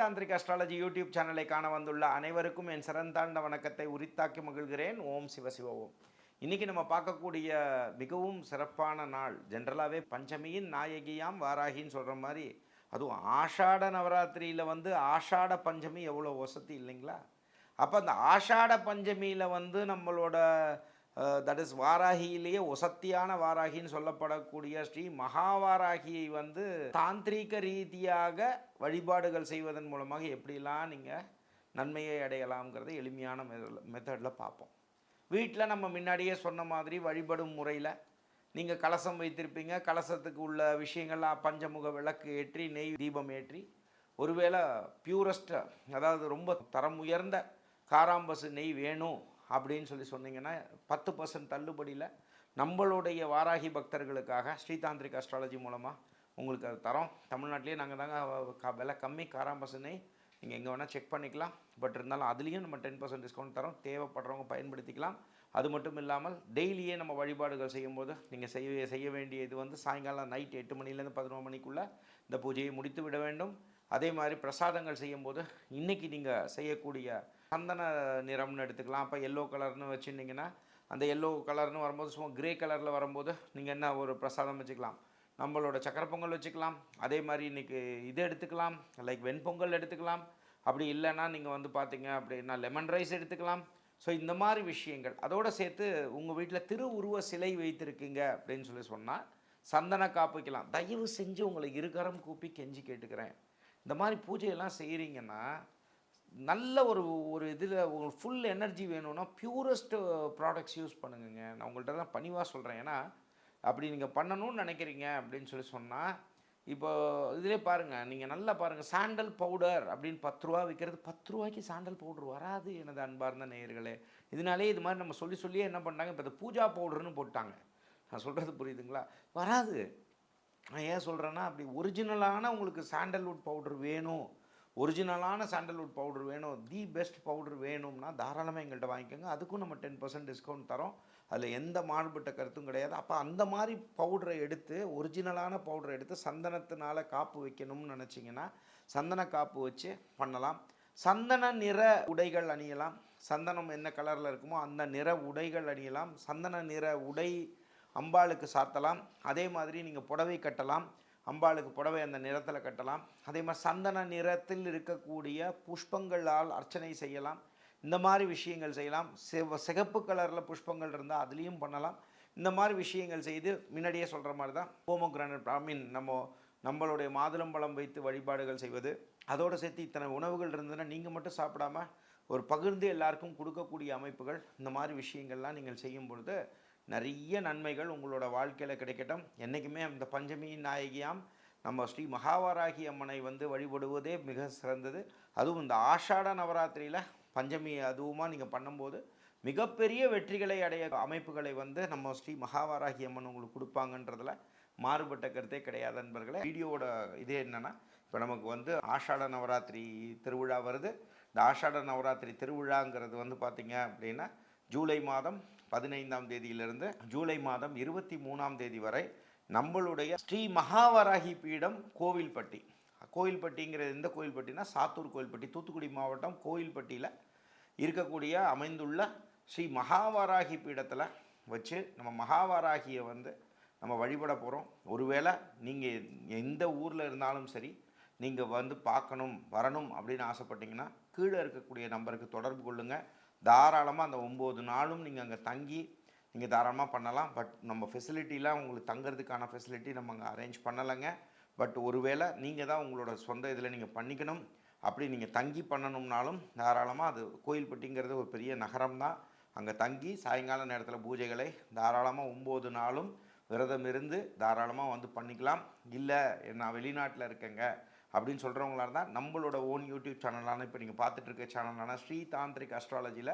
Tantric astrology YouTube சேனலை காண வந்துள்ள அனைவருக்கும் என் சிறந்தாண்ட வணக்கத்தை உரித்தாக்கி மகிழ்கிறேன். ஓம் சிவசிவ ஓம். இன்றைக்கி நம்ம பார்க்கக்கூடிய மிகவும் சிறப்பான நாள். ஜென்ரலாகவே பஞ்சமியின் நாயகியாம் வாராகின்னு சொல்கிற மாதிரி, அதுவும் ஆஷாட நவராத்திரியில் ஆஷாட பஞ்சமி எவ்வளோ வசதி இல்லைங்களா? அப்போ அந்த ஆஷாட பஞ்சமியில் நம்மளோட தட் இஸ் வாராகியிலேயே ஒசத்தியான வாராகின்னு சொல்லப்படக்கூடிய ஸ்ரீ மகாவாராகியை தாந்திரீக ரீதியாக வழிபாடுகள் செய்வதன் மூலமாக எப்படிலாம் நீங்கள் நன்மையை அடையலாம்ங்கிறத எளிமையான மெத்தடில் பார்ப்போம். வீட்டில் நம்ம முன்னாடியே சொன்ன மாதிரி வழிபடும் முறையில் நீங்கள் கலசம் வைத்திருப்பீங்க. கலசத்துக்கு உள்ள விஷயங்கள்லாம் பஞ்சமுக விளக்கு ஏற்றி நெய் தீபம் ஏற்றி, ஒருவேளை பியூரஸ்ட் அதாவது ரொம்ப தரம் உயர்ந்த காராம்பசு நெய் வேணும் அப்படின்னு சொன்னீங்கன்னா 10% தள்ளுபடியில் நம்மளுடைய வாராகி பக்தர்களுக்காக ஸ்ரீதாந்திரிக் அஸ்ட்ராலஜி மூலமாக உங்களுக்கு அது தரோம். தமிழ்நாட்டிலே நாங்கள் தாங்க விலை கம்மி காராம்பசுனை நீங்கள் எங்கே வேணால் செக் பண்ணிக்கலாம். பட் இருந்தாலும் அதுலேயும் நம்ம 10% டிஸ்கவுண்ட் தரோம். தேவைப்படுறவங்க பயன்படுத்திக்கலாம். அது மட்டும் இல்லாமல் டெய்லியே நம்ம வழிபாடுகள் செய்யும்போது நீங்கள் செய்ய வேண்டியது சாயங்காலம் நைட் 8 மணிலேருந்து 11 மணிக்குள்ளே இந்த பூஜையை முடித்து விட வேண்டும். அதே மாதிரி பிரசாதங்கள் செய்யும்போது இன்றைக்கி நீங்கள் செய்யக்கூடிய சந்தன நிறம்னு எடுத்துக்கலாம். அப்போ எல்லோ கலர்னு வச்சுருந்தீங்கன்னா அந்த எல்லோ கலர்னு வரும்போது சும்மா கிரே கலரில் வரும்போது நீங்கள் என்ன ஒரு பிரசாதம் வச்சுக்கலாம். நம்மளோட சக்கரை பொங்கல் வச்சுக்கலாம். அதே மாதிரி இன்றைக்கி இது எடுத்துக்கலாம், லைக் வெண்பொங்கல் எடுத்துக்கலாம். அப்படி இல்லைன்னா நீங்கள் பார்த்தீங்க அப்படின்னா லெமன் ரைஸ் எடுத்துக்கலாம். ஸோ இந்த மாதிரி விஷயங்கள் அதோடு சேர்த்து உங்கள் வீட்டில் திருவுருவ சிலை வைத்திருக்கீங்க அப்படின்னு சொன்னால் சந்தன காப்பு வைக்கலாம். தயவு செஞ்சு உங்களை இருகரம் கூப்பி கெஞ்சி கேட்டுக்கிறேன். இந்த மாதிரி பூஜையெல்லாம் செய்கிறீங்கன்னா நல்ல ஒரு இதில் உங்களுக்கு ஃபுல் எனர்ஜி வேணும்னா பியூரஸ்ட்டு ப்ராடக்ட்ஸ் யூஸ் பண்ணுங்க. நான் உங்கள்கிட்ட தான் பணிவாக சொல்கிறேன். ஏன்னா அப்படி நீங்கள் பண்ணணும்னு நினைக்கிறீங்க அப்படின்னு சொன்னால், இப்போ இதிலே பாருங்கள், நீங்கள் நல்லா பாருங்கள், சாண்டல் பவுடர் அப்படின்னு 10 ரூபா விற்கிறது. 10 ரூபாய்க்கு சாண்டல் பவுடர் வராது எனது அன்பார்ந்த நேயர்களே. இதனாலே இது மாதிரி நம்ம சொல்லியே என்ன பண்ணாங்க, இப்போ இந்த பூஜா பவுடர்னு போட்டாங்க. நான் சொல்கிறது புரியுதுங்களா? வராது. நான் ஏன் சொல்கிறேன்னா, அப்படி ஒரிஜினலான உங்களுக்கு சாண்டல்வுட் பவுடர் வேணும், ஒரிஜினலான சாண்டல்வுட் பவுடர் வேணும், தி பெஸ்ட் பவுடர் வேணும்னா தாராளமாக எங்கள்கிட்ட வாங்கிக்கோங்க. அதுக்கும் நம்ம 10% டிஸ்கவுண்ட் தரோம். அதில் எந்த மாறுபட்ட கருத்தும் கிடையாது. அப்போ அந்த மாதிரி பவுடரை எடுத்து, ஒரிஜினலான பவுடரை எடுத்து சந்தனத்தினால காப்பு வைக்கணும்னு நினச்சிங்கன்னா சந்தன காப்பு வச்சு பண்ணலாம். சந்தன நிற உடைகள் அணியலாம். சந்தனம் என்ன கலரில் இருக்குமோ அந்த நிற உடைகள் அணியலாம். சந்தன நிற உடை அம்பாளுக்கு சாத்தலாம். அதே மாதிரி நீங்கள் புடவை கட்டலாம். அம்பாளுக்கு புடவை அந்த நிறத்தில் கட்டலாம். அதே மாதிரி சந்தன நிறத்தில் இருக்கக்கூடிய புஷ்பங்களால் அர்ச்சனை செய்யலாம். இந்த மாதிரி விஷயங்கள் செய்யலாம். சிகப்பு கலரில் புஷ்பங்கள் இருந்தால் அதுலேயும் பண்ணலாம். இந்த மாதிரி விஷயங்கள் செய்து முன்னாடியே சொல்கிற மாதிரி தான் போமோகிரானட் நம்மளுடைய மாதுளம்பழம் வைத்து வழிபாடுகள் செய்வது. அதோடு சேர்த்து இத்தனை உணவுகள் இருந்ததுன்னா நீங்கள் மட்டும் சாப்பிடாம ஒரு பகிர்ந்து எல்லாருக்கும் கொடுக்கக்கூடிய அமைப்புகள், இந்த மாதிரி விஷயங்கள்லாம் நீங்கள் செய்யும் பொழுது நிறைய நன்மைகள் உங்களோட வாழ்க்கையில் கிடைக்கட்டும். என்றைக்குமே இந்த பஞ்சமி நாயகியாம் நம்ம ஸ்ரீ மகாவாராகி அம்மனை வழிபடுவதே மிக சிறந்தது. அதுவும் இந்த ஆஷாட நவராத்திரியில் பஞ்சமி அதுவுமா நீங்கள் பண்ணும்போது மிகப்பெரிய வெற்றிகளை அடைய அமைப்புகளை நம்ம ஸ்ரீ மகாவாராகி அம்மன் உங்களுக்கு கொடுப்பாங்கன்றதில் மாறுபட்ட கருத்தே கிடையாது நண்பர்களே. வீடியோவோட இதே என்னென்னா, இப்போ நமக்கு ஆஷாட நவராத்திரி திருவிழா வருது. இந்த ஆஷாட நவராத்திரி திருவிழாங்கிறது பார்த்தீங்க அப்படின்னா ஜூலை மாதம் 15ஆம் தேதியிலிருந்து ஜூலை மாதம் 23ஆம் தேதி வரை நம்மளுடைய ஸ்ரீ மகாவராகி பீடம் கோவில்பட்டி. கோவில்பட்டிங்கிறது எந்த கோவில்பட்டினா சாத்தூர் கோவில்பட்டி, தூத்துக்குடி மாவட்டம் கோவில்பட்டியில் இருக்கக்கூடிய அமைந்துள்ள ஸ்ரீ மகாவராகி பீடத்தில் வச்சு நம்ம மகாவராகியை நம்ம வழிபட போகிறோம். ஒருவேளை நீங்கள் எந்த ஊரில் இருந்தாலும் சரி, நீங்கள் பார்க்கணும் வரணும் அப்படின்னு ஆசைப்பட்டீங்கன்னா கீழே இருக்கக்கூடிய நம்பருக்கு தொடர்பு கொள்ளுங்கள். தாராளமாக அந்த 9 நாளும் நீங்கள் அங்கே தங்கி நீங்கள் தாராளமாக பண்ணலாம். பட் நம்ம ஃபெசிலிட்டிலாம் உங்களுக்கு தங்கிறதுக்கான ஃபெசிலிட்டி நம்ம அங்கே அரேஞ்ச் பண்ணலைங்க. பட் ஒருவேளை நீங்கள் தான் உங்களோட சொந்த இதில் நீங்கள் பண்ணிக்கணும், அப்படி நீங்கள் தங்கி பண்ணணும்னாலும் தாராளமாக, அது கோயில்பட்டிங்கிறது ஒரு பெரிய நகரம் தான். அங்கே தங்கி சாயங்கால நேரத்தில் பூஜைகளை தாராளமாக 9 நாளும் விரதம் இருந்து தாராளமாக பண்ணிக்கலாம். இல்லை நான் வெளிநாட்டில் இருக்கேங்க அப்படின்னு சொல்கிறவங்களா இருந்தால் நம்மளோட ஓன் யூடியூப் சேனலான, இப்போ நீங்கள் பார்த்துட்ருக்க சேனலான ஸ்ரீ தாந்திரிக் அஸ்ட்ராலஜியில்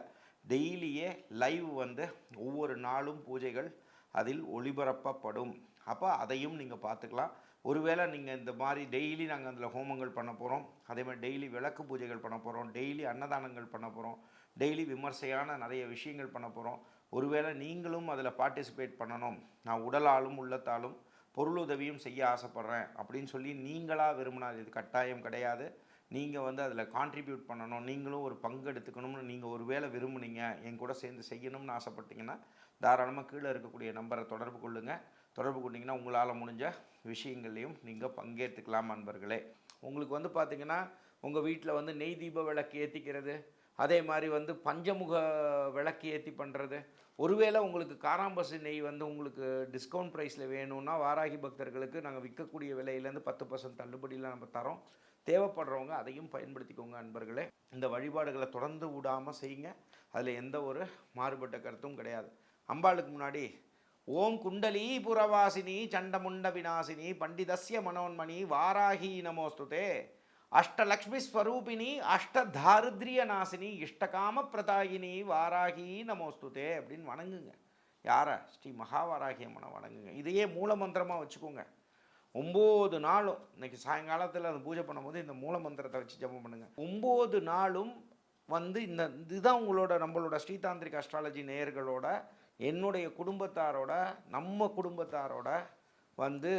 டெய்லியே லைவ் ஒவ்வொரு நாளும் பூஜைகள் அதில் ஒளிபரப்பப்படும். அப்போ அதையும் நீங்கள் பார்த்துக்கலாம். ஒருவேளை நீங்கள் இந்த மாதிரி டெய்லி நாங்கள் அதில் ஹோமங்கள் பண்ண போகிறோம், அதே மாதிரி டெய்லி விளக்கு பூஜைகள் பண்ண போகிறோம், டெய்லி அன்னதானங்கள் பண்ண போகிறோம், டெய்லி விமர்சையான நிறைய விஷயங்கள் பண்ண போகிறோம். ஒருவேளை நீங்களும் அதில் பார்ட்டிசிபேட் பண்ணணும், நான் உடலாலும் உள்ளத்தாலும் பொருளுதவியும் செய்ய ஆசைப்பட்றேன் அப்படின்னு சொல்லி நீங்களாக விரும்பினா இது கட்டாயம் கிடையாது. நீங்கள் வந்து அதில் கான்ட்ரிபியூட் பண்ணணும், நீங்களும் ஒரு பங்கு எடுத்துக்கணும்னு நீங்கள் ஒரு வேளை விரும்புனீங்க, என் கூட சேர்ந்து செய்யணும்னு ஆசைப்பட்டீங்கன்னா தாராளமாக கீழே இருக்கக்கூடிய நம்பரை தொடர்பு கொள்ளுங்கள். தொடர்பு கொண்டீங்கன்னா உங்களால் முடிஞ்ச விஷயங்கள்லையும் நீங்கள் பங்கேற்றுக்கலாம் நண்பர்களே. உங்களுக்கு வந்து பார்த்திங்கன்னா உங்கள் வீட்டில் வந்து நெய் தீப விளக்கு ஏற்றிக்கிறது, அதே மாதிரி வந்து பஞ்சமுக விளக்கு ஏற்றி பண்ணுறது, ஒருவேளை உங்களுக்கு காராம்பசு நெய் வந்து உங்களுக்கு டிஸ்கவுண்ட் ப்ரைஸில் வேணும்னா வாராகி பக்தர்களுக்கு நாங்கள் விற்கக்கூடிய விலையிலேருந்து 10% தள்ளுபடியில் நம்ம தரோம். தேவைப்படுறவங்க அதையும் பயன்படுத்திக்கோங்க நண்பர்களே. இந்த வழிபாடுகளை தொடர்ந்து விடாமல் செய்யுங்க. அதில் எந்த ஒரு மாறுபட்ட கருத்தும் கிடையாது. அம்பாளுக்கு முன்னாடி ஓம் குண்டலி புரவாசினி சண்டமுண்ட விநாசினி பண்டிதஸ்ய மனோன்மணி வாராகி நமோஸ்துதே அஷ்டலக்ஷ்மி ஸ்வரூபிணி அஷ்டதாரித்ரிய நாசினி இஷ்டகாம பிரதாயினி வாராகி நமோஸ்துதே அப்படின்னு வணங்குங்க. யாரை? ஸ்ரீ மகாவாராகி அம்மனை வணங்குங்க. இதையே மூல மந்திரமாக வச்சுக்கோங்க. 9 நாளும் இன்னைக்கு சாயங்காலத்தில் அந்த பூஜை பண்ணும்போது இந்த மூல மந்திரத்தை வச்சு ஜெபம் பண்ணுங்கள். 9 நாளும் வந்து இதுதான் உங்களோட நம்மளோட ஸ்ரீதாந்திரிக் அஸ்ட்ராலஜி நேயர்களோட, என்னுடைய குடும்பத்தாரோட, நம்ம குடும்பத்தாரோட வந்து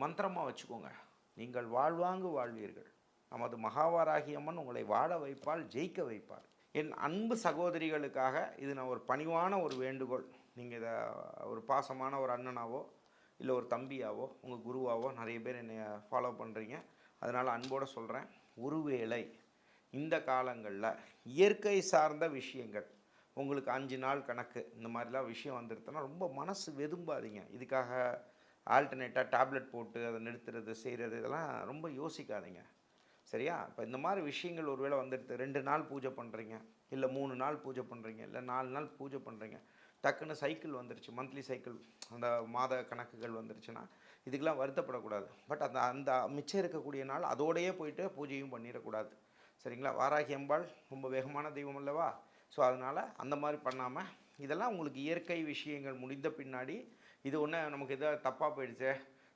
மந்திரமாக வச்சுக்கோங்க. நீங்கள் வாழ்வாங்கு வாழ்வீர்கள். நமது மகாவாராகி அம்மன் உங்களை வாழ வைப்பால், ஜெயிக்க வைப்பார். என் அன்பு சகோதரிகளுக்காக இது நான் ஒரு பணிவான ஒரு வேண்டுகோள். நீங்கள் இதை ஒரு பாசமான ஒரு அண்ணனாவோ இல்லை ஒரு தம்பியாவோ உங்கள் குருவாவோ நிறைய பேர் என்னை ஃபாலோ பண்ணுறீங்க, அதனால் அன்போடு சொல்கிறேன். ஒருவேளை இந்த காலங்களில் இயற்கை சார்ந்த விஷயங்கள் உங்களுக்கு 5 நாள் கணக்கு இந்த மாதிரிலாம் விஷயம் வந்துடுதுன்னா ரொம்ப மனசு வெதும்பாதீங்க. இதுக்காக ஆல்டர்னேட்டாக டேப்லெட் போட்டு அதை நிறுத்துறது செய்கிறது இதெல்லாம் ரொம்ப யோசிக்காதீங்க. சரியா? இப்போ இந்த மாதிரி விஷயங்கள் ஒரு வேளை வந்துடுது, 2 நாள் பூஜை பண்ணுறீங்க, இல்லை 3 நாள் பூஜை பண்ணுறீங்க, இல்லை 4 நாள் பூஜை பண்ணுறீங்க, டக்குன்னு சைக்கிள் வந்துருச்சு, மந்த்லி சைக்கிள், அந்த மாத கணக்குகள் வந்துருச்சுன்னா இதுக்கெல்லாம் வருத்தப்படக்கூடாது. பட் அந்த அந்த மிச்சம் இருக்கக்கூடிய நாள் அதோடையே போயிட்டு பூஜையும் பண்ணிடக்கூடாது. சரிங்களா? வாராகி அம்பாள் ரொம்ப வேகமான தெய்வம் அல்லவா? ஸோ அதனால் அந்த மாதிரி பண்ணாமல், இதெல்லாம் உங்களுக்கு இயற்கை விஷயங்கள் முடிந்த பின்னாடி இது ஒன்று நமக்கு எதாவது தப்பாக போயிடுச்சு,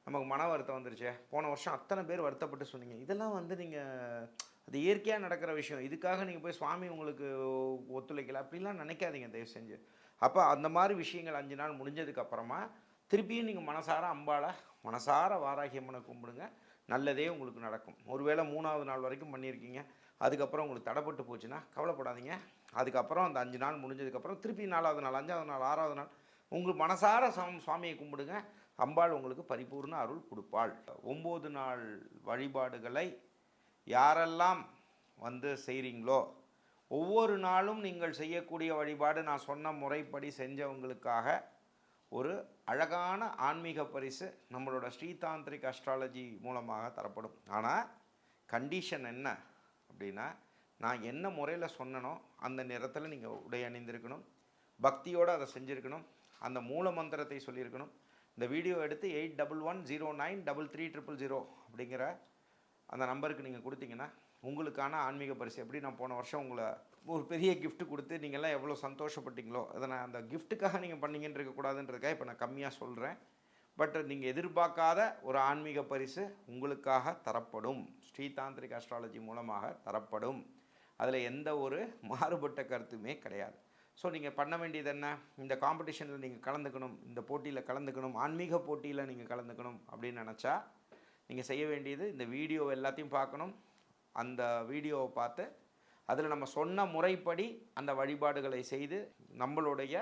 நமக்கு மன வருத்தம் வந்துருச்சு, போன வருஷம் அத்தனை பேர் வருத்தப்பட்டு சொன்னீங்க, இதெல்லாம் வந்து நீங்கள் அது இயற்கையாக நடக்கிற விஷயம், இதுக்காக நீங்கள் போய் சுவாமி உங்களுக்கு ஒத்துழைக்கல அப்படிலாம் நினைக்காதீங்க தயவு செஞ்சு. அப்போ அந்த மாதிரி விஷயங்கள் 5 நாள் முடிஞ்சதுக்கப்புறமா திருப்பியும் நீங்கள் மனசார அம்பாளை மனசார வாராகி அம்மனை கும்பிடுங்க. நல்லதே உங்களுக்கு நடக்கும். ஒருவேளை 3ஆவது நாள் வரைக்கும் பண்ணியிருக்கீங்க, அதுக்கப்புறம் உங்களுக்கு தடைப்பட்டு போச்சுன்னா கவலைப்படாதீங்க. அதுக்கப்புறம் அந்த 5 நாள் முடிஞ்சதுக்கப்புறம் திருப்பி 4ஆவது நாள், 5ஆவது நாள், 6ஆவது நாள் உங்களுக்கு மனசார சுவாமியை கும்பிடுங்க. அம்பாள் உங்களுக்கு பரிபூர்ண அருள் கொடுப்பாள். 9 நாள் வழிபாடுகளை யாரெல்லாம் வந்து செய்கிறீங்களோ, ஒவ்வொரு நாளும் நீங்கள் செய்யக்கூடிய வழிபாடு நான் சொன்ன முறைப்படி செஞ்சவங்களுக்காக ஒரு அழகான ஆன்மீக பரிசு நம்மளோட ஸ்ரீதாந்திரிக் அஸ்ட்ராலஜி மூலமாக தரப்படும். ஆனால் கண்டிஷன் என்ன அப்படின்னா, நான் என்ன முறையில் சொன்னனோ அந்த நேரத்தில் நீங்கள் உடை அணிந்திருக்கணும், பக்தியோடு அதை செஞ்சுருக்கணும், அந்த மூல மந்திரத்தை சொல்லியிருக்கணும். இந்த வீடியோ எடுத்து 8110933000 அப்படிங்கிற அந்த நம்பருக்கு நீங்கள் கொடுத்தீங்கன்னா உங்களுக்கான ஆன்மீக பரிசு. எப்படி நான் போன வருஷம் உங்களை ஒரு பெரிய கிஃப்ட் கொடுத்து நீங்கள்லாம் எவ்வளோ சந்தோஷப்பட்டீங்களோ, அதை நான் அந்த கிஃப்ட்டுக்காக நீங்கள் பண்ணீங்கன்னு இருக்கக்கூடாதுன்றதுக்காக இப்போ நான் கம்மியாக சொல்கிறேன். பட் நீங்கள் எதிர்பார்க்காத ஒரு ஆன்மீக பரிசு உங்களுக்காக தரப்படும், ஸ்ரீதாந்திரிக் அஸ்ட்ராலஜி மூலமாக தரப்படும். அதில் எந்த ஒரு மாறுபட்ட கருத்துமே கிடையாது. ஸோ நீங்கள் பண்ண வேண்டியது என்ன? இந்த காம்படிஷனில் நீங்கள் கலந்துக்கணும், இந்த போட்டியில் கலந்துக்கணும், ஆன்மீக போட்டியில் நீங்கள் கலந்துக்கணும் அப்படின்னு நினச்சா நீங்கள் செய்ய வேண்டியது இந்த வீடியோ எல்லாத்தையும் பார்க்கணும். அந்த வீடியோவை பார்த்து அதில் நம்ம சொன்ன முறைப்படி அந்த வழிபாடுகளை செய்து நம்மளுடைய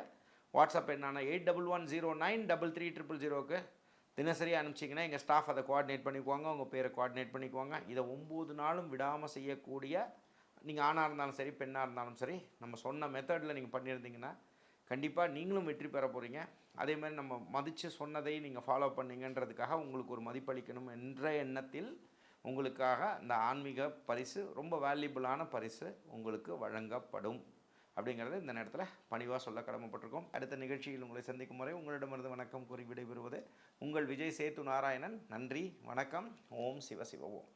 வாட்ஸ்அப் எண்ணான 8110933000க்கு தினசரி அனுப்பிச்சிங்கன்னா எங்கள் ஸ்டாஃப் அதை கோஆர்டினேட் பண்ணிக்குவாங்க, உங்கள் பேரை கோஆர்டினேட் பண்ணிக்குவாங்க. இதை 9 நாளும் விடாமல் செய்யக்கூடிய, நீங்கள் ஆணாக இருந்தாலும் சரி பெண்ணாக இருந்தாலும் சரி, நம்ம சொன்ன மெத்தடில் நீங்கள் பண்ணியிருந்தீங்கன்னா கண்டிப்பாக நீங்களும் வெற்றி பெற போகிறீங்க. அதே மாதிரி நம்ம மதித்து சொன்னதை நீங்கள் ஃபாலோ பண்ணிங்கன்றதுக்காக உங்களுக்கு ஒரு மதிப்பளிக்கணும் என்ற எண்ணத்தில் உங்களுக்காக இந்த ஆன்மீக பரிசு, ரொம்ப வேல்யூபிளான பரிசு உங்களுக்கு வழங்கப்படும் அப்படிங்கிறது இந்த நேரத்தில் பணிவாக சொல்ல கடமைப்பட்டிருக்கோம். அடுத்த நிகழ்ச்சியில் உங்களை சந்திக்கும் வரை உங்களிடமிருந்து வணக்கம் கூறி விடைபெறுவது உங்கள் விஜய் சேத்து நாராயணன். நன்றி, வணக்கம். ஓம் சிவ சிவ ஓம்.